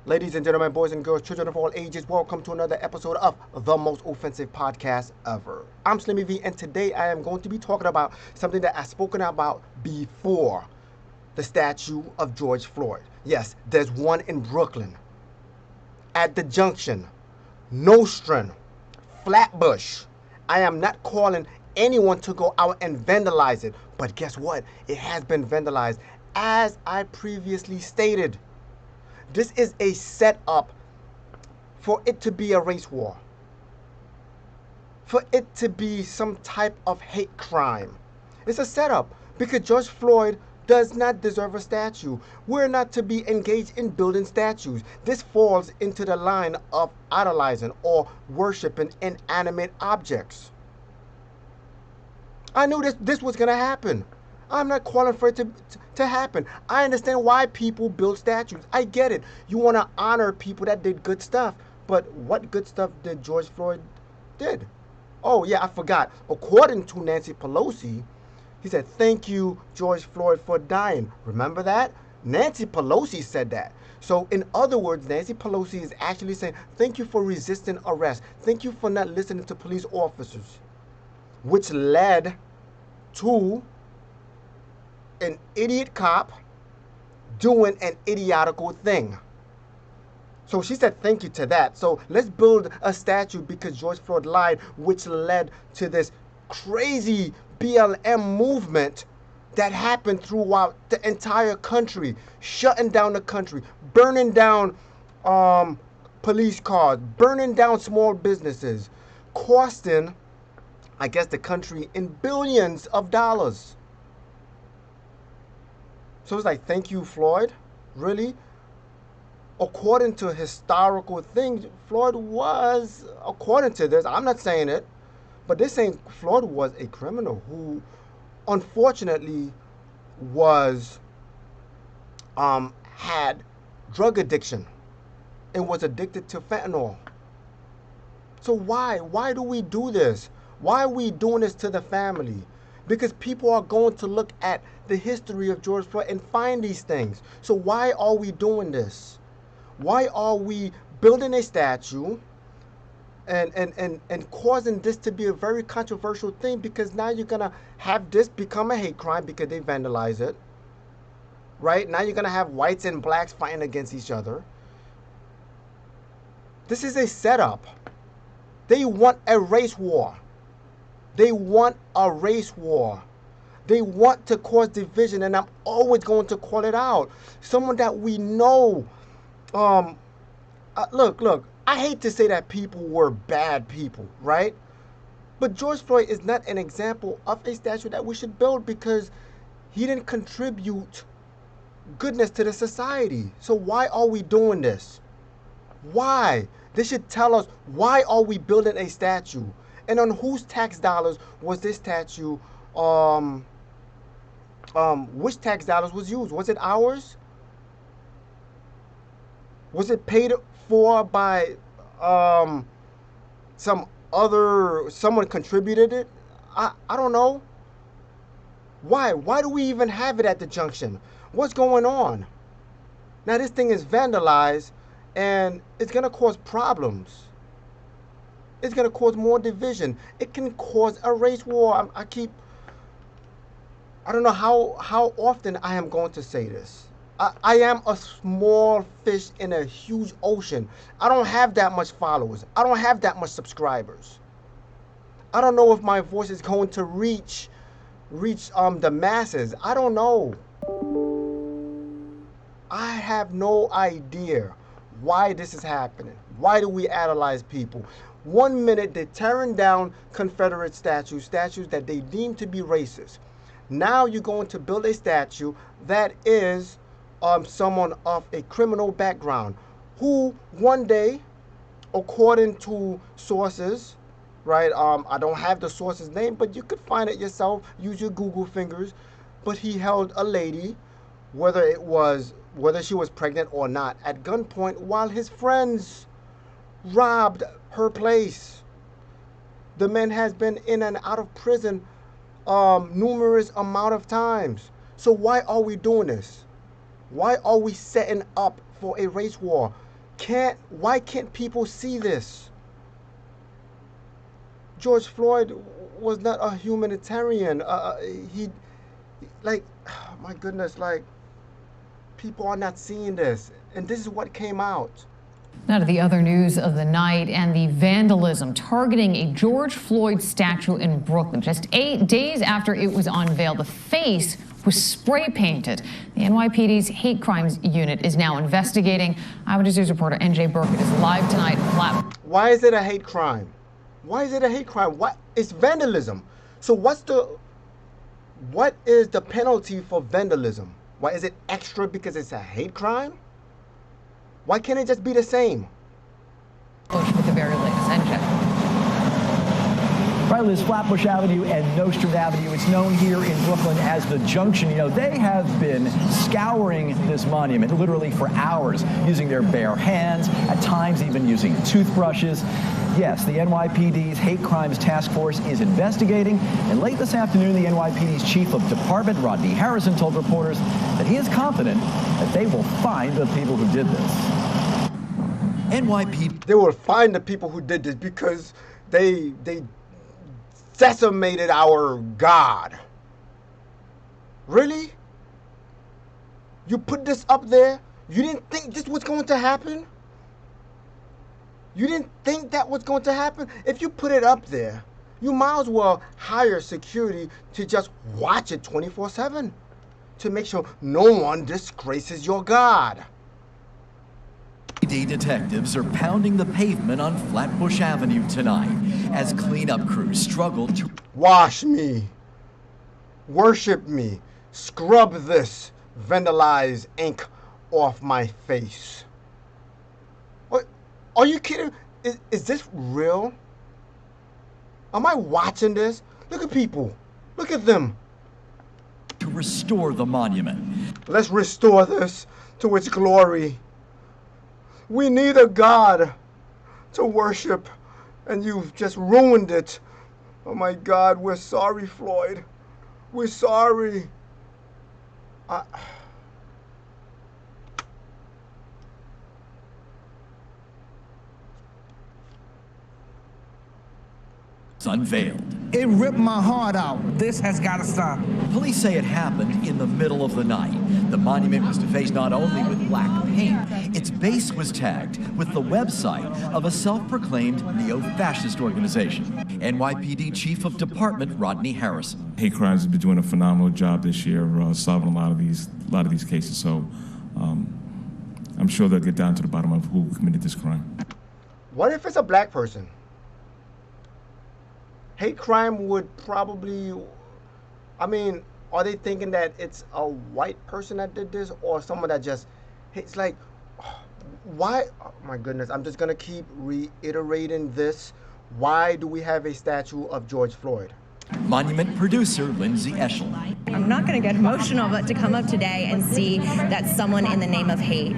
Ladies and gentlemen, boys and girls, children of all ages, welcome to another episode of the most offensive podcast ever. I'm Slimmy V, and today I am going to be talking about something that I've spoken about before, the statue of George Floyd. Yes, there's one in Brooklyn, at the junction, Nostrand, Flatbush. I am not calling anyone to go out and vandalize it, but guess what? It has been vandalized, as I previously stated. This is a setup for it to be a race war, for it to be some type of hate crime. It's a setup because George Floyd does not deserve a statue. We're not to be engaged in building statues. This falls into the line of idolizing or worshiping inanimate objects. I knew this was going to happen. I'm not calling for it to happen. I understand why people build statues. I get it. You want to honor people that did good stuff. But what good stuff did George Floyd did? Oh, yeah, I forgot. According to Nancy Pelosi, he said, "Thank you, George Floyd, for dying." Remember that? Nancy Pelosi said that. So in other words, Nancy Pelosi is actually saying, thank you for resisting arrest. Thank you for not listening to police officers. Which led to an idiot cop doing an idiotical thing. So she said thank you to that. So let's build a statue because George Floyd lied, which led to this crazy BLM movement that happened throughout the entire country, shutting down the country, burning down police cars, burning down small businesses, costing, I guess, the country in billions of dollars. So it's like, thank you, Floyd? Really? According to historical things, Floyd was, according to this, I'm not saying it, but they're saying Floyd was a criminal who unfortunately was, had drug addiction and was addicted to fentanyl. So why? Why do we do this? Why are we doing this to the family? Because people are going to look at the history of George Floyd and find these things. So why are we doing this? Why are we building a statue and causing this to be a very controversial thing? Because now you're going to have this become a hate crime because they vandalize it. Right? Now you're going to have whites and blacks fighting against each other. This is a setup. They want a race war. They want a race war. They want to cause division, and I'm always going to call it out. Someone that we know. Look. I hate to say that people were bad people, right? But George Floyd is not an example of a statue that we should build because he didn't contribute goodness to the society. So why are we doing this? Why? They should tell us, why are we building a statue? And on whose tax dollars was this statue, which tax dollars was used? Was it ours? Was it paid for by someone contributed it? I don't know. Why? Why do we even have it at the junction? What's going on? Now this thing is vandalized and it's going to cause problems. It's going to cause more division. It can cause a race war. I don't know how often I am going to say this. I am a small fish in a huge ocean. I don't have that much followers. I don't have that much subscribers. I don't know if my voice is going to reach the masses. I don't know. I have no idea why this is happening. Why do we idolize people? 1 minute they're tearing down Confederate statues that they deem to be racist. Now you're going to build a statue that is someone of a criminal background who one day, according to sources, right? I don't have the source's name, but you could find it yourself. Use your Google fingers. But he held a lady, whether she was pregnant or not, at gunpoint while his friends robbed her place. The man has been in and out of prison numerous amount of times. So why are we doing this? Why are we setting up for a race war? Why can't people see this? George Floyd was not a humanitarian. Like, oh my goodness, like, people are not seeing this. And this is what came out. Now to the other news of the night and the vandalism targeting a George Floyd statue in Brooklyn. Just 8 days after it was unveiled, the face was spray painted. The NYPD's hate crimes unit is now investigating. Eyewitness News reporter NJ Burkett is live tonight. Why is it a hate crime? Why is it a hate crime? What? It's vandalism. So what is the penalty for vandalism? Why is it extra because it's a hate crime? Why can't it just be the same? With the very latest, NJ. Right, Liz, Flatbush Avenue and Nostrand Avenue. It's known here in Brooklyn as the Junction. You know, they have been scouring this monument literally for hours, using their bare hands, at times even using toothbrushes. Yes, the NYPD's Hate Crimes Task Force is investigating, and late this afternoon, the NYPD's Chief of Department, Rodney Harrison, told reporters that he is confident that they will find the people who did this. NYPD. They will find the people who did this because they decimated our God. Really? You put this up there? You didn't think this was going to happen? You didn't think that was going to happen? If you put it up there, you might as well hire security to just watch it 24/7 to make sure no one disgraces your God. Detectives are pounding the pavement on Flatbush Avenue tonight as cleanup crews struggle to wash me, worship me, scrub this vandalized ink off my face. What? Are you kidding? Is this real? Am I watching this? Look at people. Look at them. To restore the monument. Let's restore this to its glory. We need a God to worship, and you've just ruined it. Oh my God, we're sorry, Floyd. We're sorry. Unveiled. It ripped my heart out. This has got to stop. Police say it happened in the middle of the night. The monument was defaced not only with black paint, its base was tagged with the website of a self-proclaimed neo-fascist organization. NYPD Chief of Department Rodney Harrison. Hate crimes has been doing a phenomenal job this year, solving a lot of these cases. So I'm sure they'll get down to the bottom of who committed this crime. What if it's a black person? Hate crime would probably, I mean, are they thinking that it's a white person that did this or someone that just, it's like, why, oh my goodness, I'm just going to keep reiterating this. Why do we have a statue of George Floyd? Monument producer Lindsay Eschel. I'm not going to get emotional, but to come up today and see that someone in the name of hate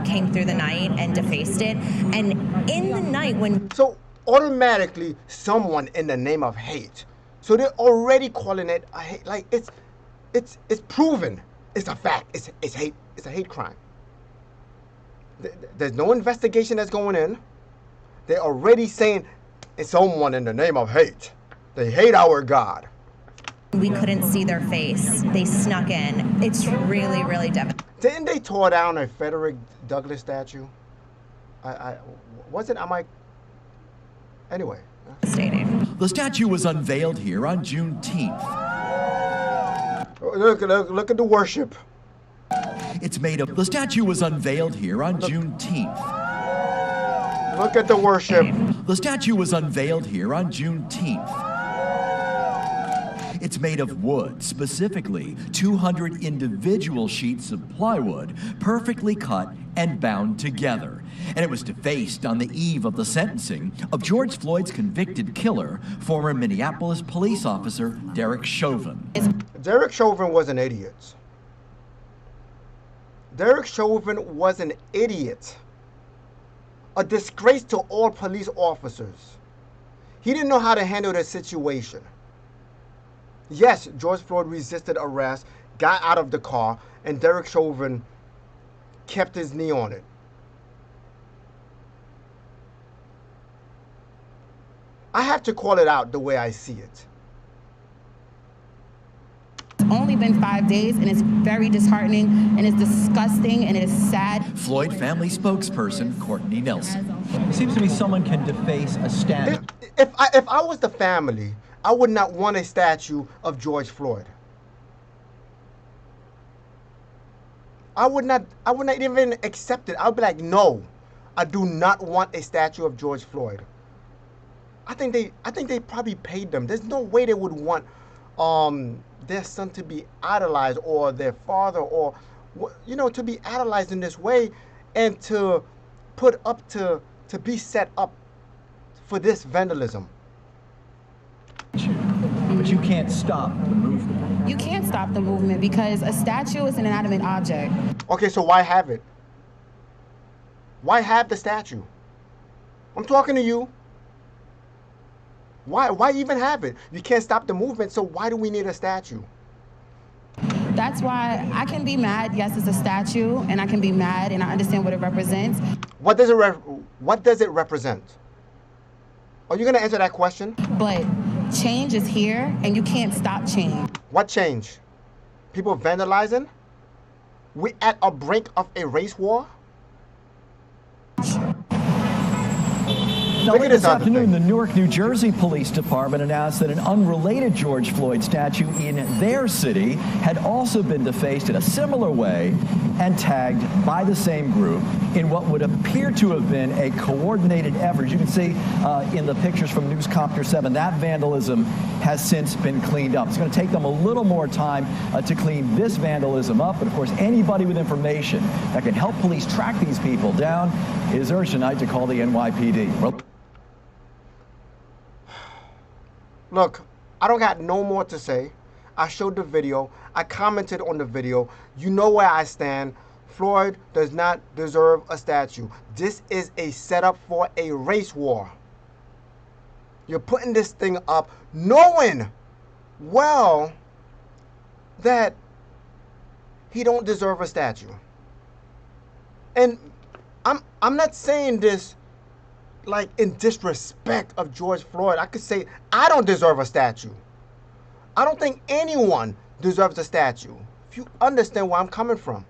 came through the night and defaced it. And in the night when... So automatically someone in the name of hate. So they're already calling it a hate. Like it's proven. It's a fact. It's hate. It's a hate crime. There's no investigation that's going in. They're already saying it's someone in the name of hate. They hate our God. we couldn't see their face, they snuck in. It's really, really devastating. Didn't they tore down a Frederick Douglass statue? Anyway. The statue was unveiled here on Juneteenth. Look at the worship. It's made of. The statue was unveiled here on Juneteenth. Look at the worship. The statue was unveiled here on Juneteenth. It's made of wood, specifically 200 individual sheets of plywood, perfectly cut and bound together. And it was defaced on the eve of the sentencing of George Floyd's convicted killer, former Minneapolis police officer Derek Chauvin. Derek Chauvin was an idiot. Derek Chauvin was an idiot. A disgrace to all police officers. He didn't know how to handle the situation. Yes, George Floyd resisted arrest, got out of the car, and Derek Chauvin kept his knee on it. have to call it out the way I see it. It's only been 5 days, and it's very disheartening, and it's disgusting, and it is sad. Floyd family spokesperson Courtney Nelson. It seems to me someone can deface a statue. If I was the family, I would not want a statue of George Floyd. I would not even accept it. I would be like, no, I do not want a statue of George Floyd. I think they probably paid them. There's no way they would want their son to be idolized, or their father, or to be idolized in this way, and to put up to be set up for this vandalism. But you can't stop the movement. You can't stop the movement because a statue is an inanimate object. Okay, so why have it? Why have the statue? I'm talking to you. Why even have it? You can't stop the movement, so why do we need a statue? That's why I can be mad. Yes, it's a statue, and I can be mad, and I understand what it represents. What does it represent? Are you going to answer that question? But change is here, and you can't stop change. What change? People vandalizing? We at a brink of a race war? Now, late this afternoon, the Newark, New Jersey Police Department announced that an unrelated George Floyd statue in their city had also been defaced in a similar way and tagged by the same group in what would appear to have been a coordinated effort. As you can see in the pictures from Newscopter 7, that vandalism has since been cleaned up. It's going to take them a little more time to clean this vandalism up, but of course, anybody with information that can help police track these people down is urged tonight to call the NYPD. Well, look, I don't got no more to say. I showed the video. I commented on the video. You know where I stand. Floyd does not deserve a statue. This is a setup for a race war. You're putting this thing up knowing well that he don't deserve a statue. And I'm not saying this like in disrespect of George Floyd. I could say I don't deserve a statue. I don't think anyone deserves a statue. If you understand where I'm coming from.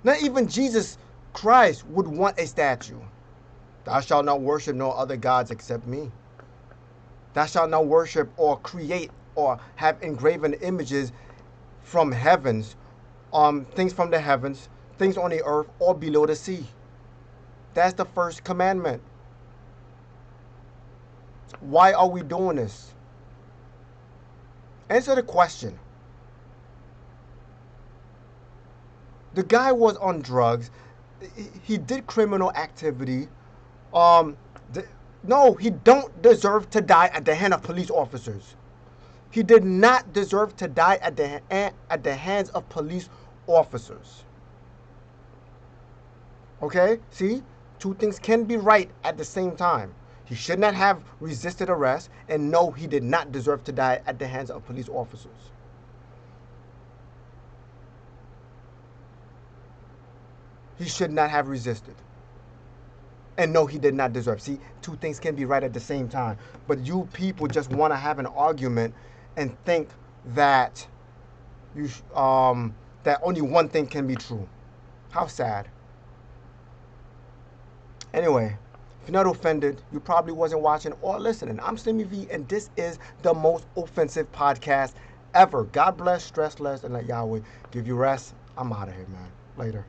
Not even Jesus Christ would want a statue. Thou shalt not worship no other gods except me. Thou shalt not worship or create or have engraven images from heavens, things from the heavens, things on the earth or below the sea. That's the first commandment. Why are we doing this? Answer the question. The guy was on drugs. He did criminal activity. No, he don't deserve to die at the hand of police officers. He did not deserve to die at the hands of police officers. Okay? See? Two things can be right at the same time. He should not have resisted arrest, and no, he did not deserve to die at the hands of police officers. He should not have resisted. And no, he did not deserve. See, two things can be right at the same time. But you people just want to have an argument and think that that only one thing can be true. How sad. Anyway, if you're not offended, you probably wasn't watching or listening. I'm Slimmy V, and this is the most offensive podcast ever. God bless, stress less, and let Yahweh give you rest. I'm out of here, man. Later.